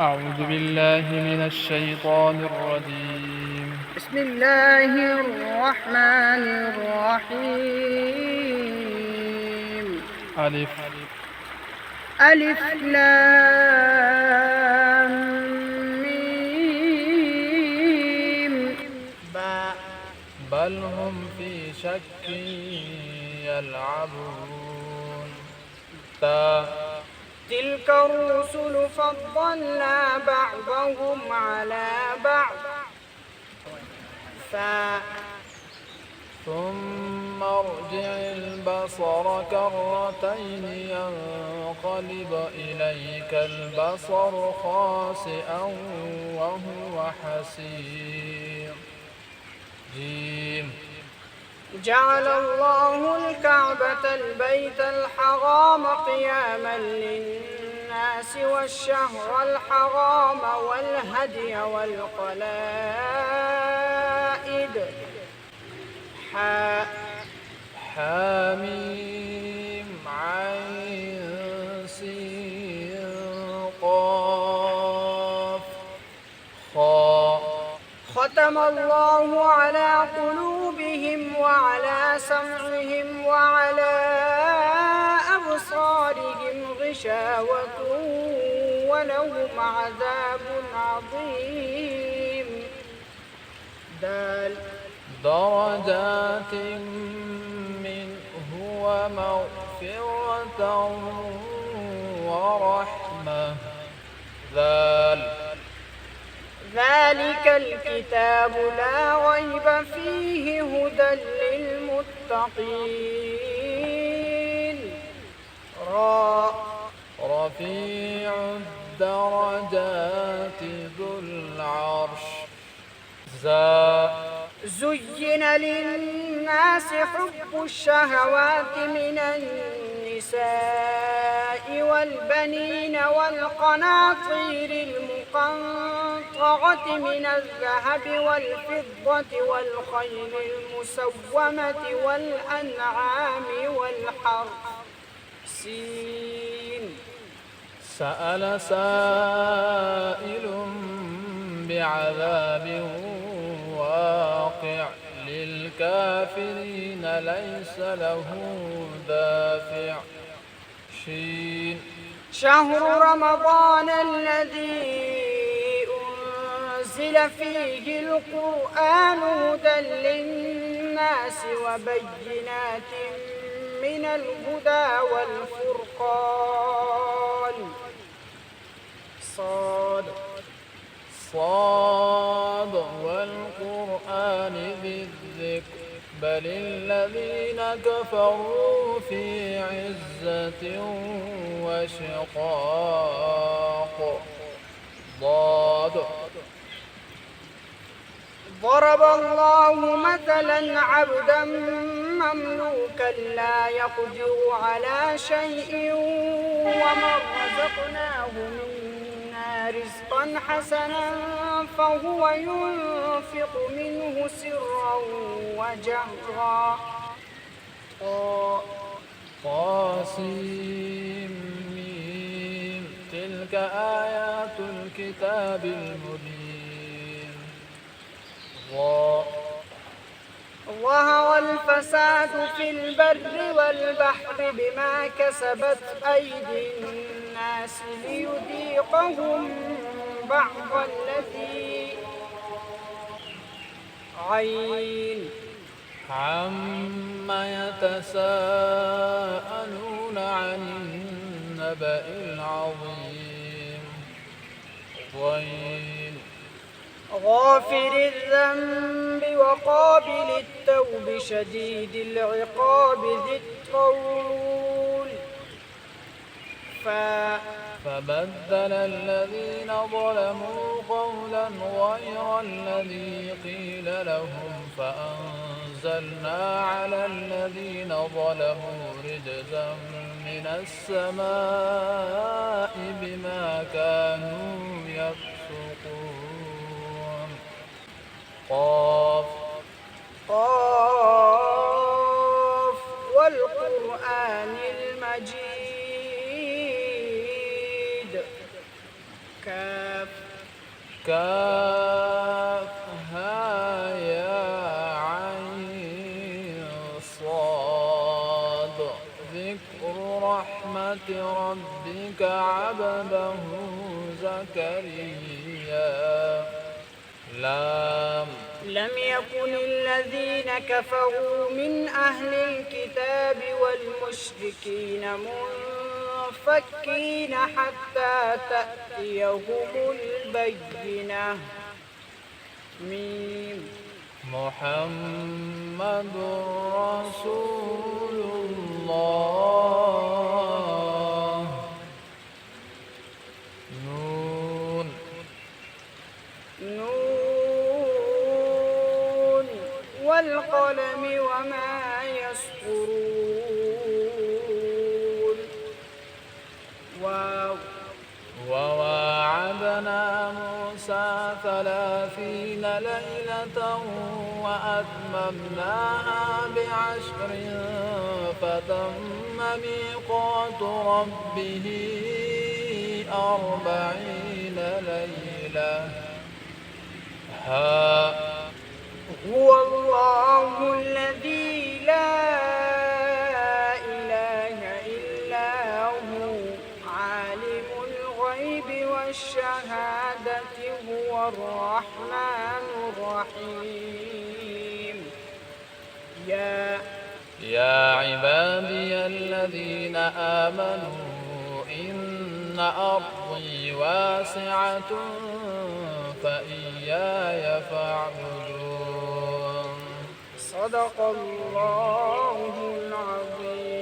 أعوذ بالله من الشيطان الرجيم. بسم الله الرحمن الرحيم. ألف. ألف لام ميم باء. بل هم في شك يلعبون. تاء. تلك الرسل فضلنا بعضهم على بعض. ثاء. ثم ارجع البصر كرتين ينقلب إليك البصر خاسئا وهو حسير. جيم. جعل الله الكعبة البيت الحرام قياما للناس والشهر الحرام والهدي والقلائد. حاميم عين سين قاف خاء. ختم الله على قلوبهم وعلى سمعهم وعلى أبصارهم غشاوة ولهم عذاب عظيم. دال. درجات منه ومغفرة ورحمة. ذلك الكتاب لا ريب فيه هدى للمتقين. رفيع الدرجات ذو العرش. زين للناس حب الشهوات من النساء والبنين والقناطير المقنطرة من الذهب والفضة والخيل المسومة والأنعام والحرث. سين. سأل سائل بعذاب واقع للكافرين ليس له دافع. شين. شهر رمضان الذي أنزل فيه القرآن هدى للناس وبينات من الهدى والفرقان. صاد والقرآن ذي الذكر بل الذين كفروا في عزة وشقاق. ضاد. ضرب الله مثلا عبدا مملوكا لا يقدر على شيء ومن رزقناه منا رزقا حسنا فهو ينفق منه سرا وجهرا. طاسيم تلك آيات الكتاب المبين. ظهر الفساد في البر والبحر بما كسبت أيدي الناس ليذيقهم بعض الذي عين. عم يتساءلون عن النبأ العظيم. غافر الذنب وقابل التوب شديد العقاب ذي الطول. فبدل الذين ظلموا قولا غير الذي قيل لهم فأنزلنا على الذين ظلموا رجزا من السماء بما كانوا يفسقون. قاف والقرآن المجيد كافها يا عين صاد ذكر رحمة ربك عبده زكريا لم يكن الذين كفروا من أهل الكتاب والمشركين منفكين حتى تأتيهم البينة. محمد رسول الله. نون والقلم وما يسطرون. وواعدنا موسى 30 ليلة وأتممناها ب10 فتم ميقات ربه 40 ليلة. هو الله الذي لا إله إلا هو عالم الغيب والشهادة هو الرحمن الرحيم. يا عبادي الذين آمنوا إن أرضي واسعة فإياي فاعبدون. صدق الله العظيم.